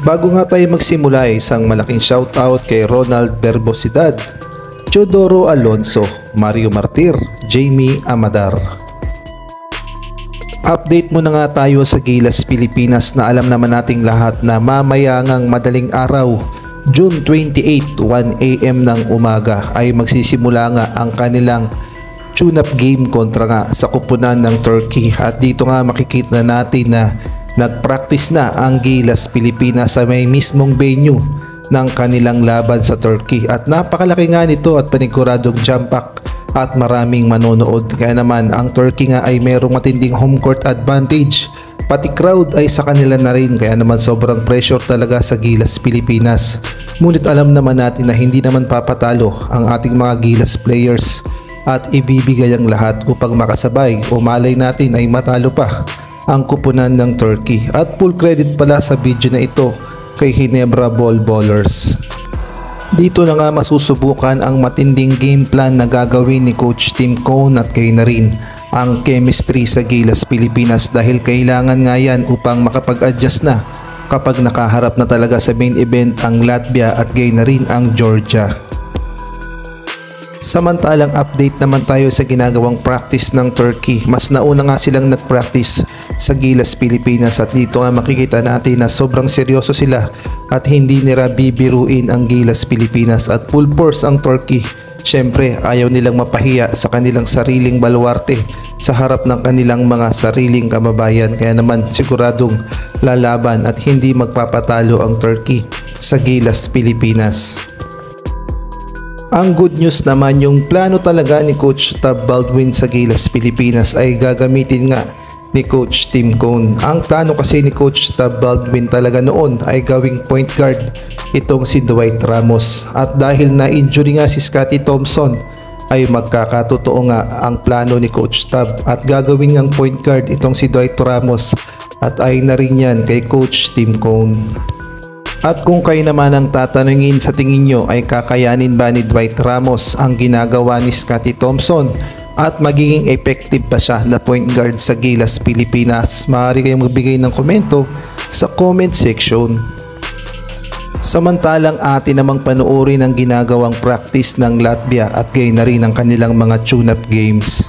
Bago nga tayo magsimula, isang malaking shoutout kay Ronald Verbosidad, Teodoro Alonso, Mario Martir, Jamie Amadar. Update muna nga tayo sa Gilas Pilipinas na alam naman nating lahat na mamaya ngang madaling araw, June 28, 1 AM ng umaga ay magsisimula nga ang kanilang tune-up game kontra nga sa kupunan ng Turkey. At dito nga makikita natin na nag-practice na ang Gilas Pilipinas sa may mismong venue ng kanilang laban sa Turkey. At napakalaki nga nito at paniguradong jump pack at maraming manonood. Kaya naman ang Turkey nga ay merong matinding home court advantage. Pati crowd ay sa kanila na rin, kaya naman sobrang pressure talaga sa Gilas Pilipinas. Ngunit alam naman natin na hindi naman papatalo ang ating mga Gilas players at ibibigay ang lahat upang makasabay o malay natin ay matalo pa ang kupunan ng Turkey. At full credit pala sa video na ito kay Ginebra Ball Ballers. Dito na nga masusubukan ang matinding game plan na gagawin ni Coach Tim Cone at kay na rin ang chemistry sa Gilas Pilipinas, dahil kailangan nga yan upang makapag-adjust na kapag nakaharap na talaga sa main event ang Latvia at gay na rin ang Georgia. Samantalang update naman tayo sa ginagawang practice ng Turkey. Mas nauna nga silang nag-practice sa Gilas Pilipinas at dito nga makikita natin na sobrang seryoso sila at hindi nila bibiruin ang Gilas Pilipinas at full force ang Turkey. Syempre ayaw nilang mapahiya sa kanilang sariling baluarte sa harap ng kanilang mga sariling kababayan, kaya naman siguradong lalaban at hindi magpapatalo ang Turkey sa Gilas Pilipinas. Ang good news naman, yung plano talaga ni Coach Tab Baldwin sa Gilas Pilipinas ay gagamitin nga ni Coach Tim Cone. Ang plano kasi ni Coach Tab Baldwin talaga noon ay gawing point guard itong si Dwight Ramos. At dahil na-injury nga si Scottie Thompson ay magkakatotoo nga ang plano ni Coach Tab at gagawin ngang point guard itong si Dwight Ramos at ay na rin yan kay Coach Tim Cone. At kung kayo naman ang tatanungin, sa tingin nyo ay kakayanin ba ni Dwight Ramos ang ginagawa ni Scottie Thompson at magiging effective ba siya na point guard sa Gilas Pilipinas? Maaari kayong magbigay ng komento sa comment section. Samantalang atin namang panoorin ang ginagawang practice ng Latvia at gayon na rin ang kanilang mga tune-up games.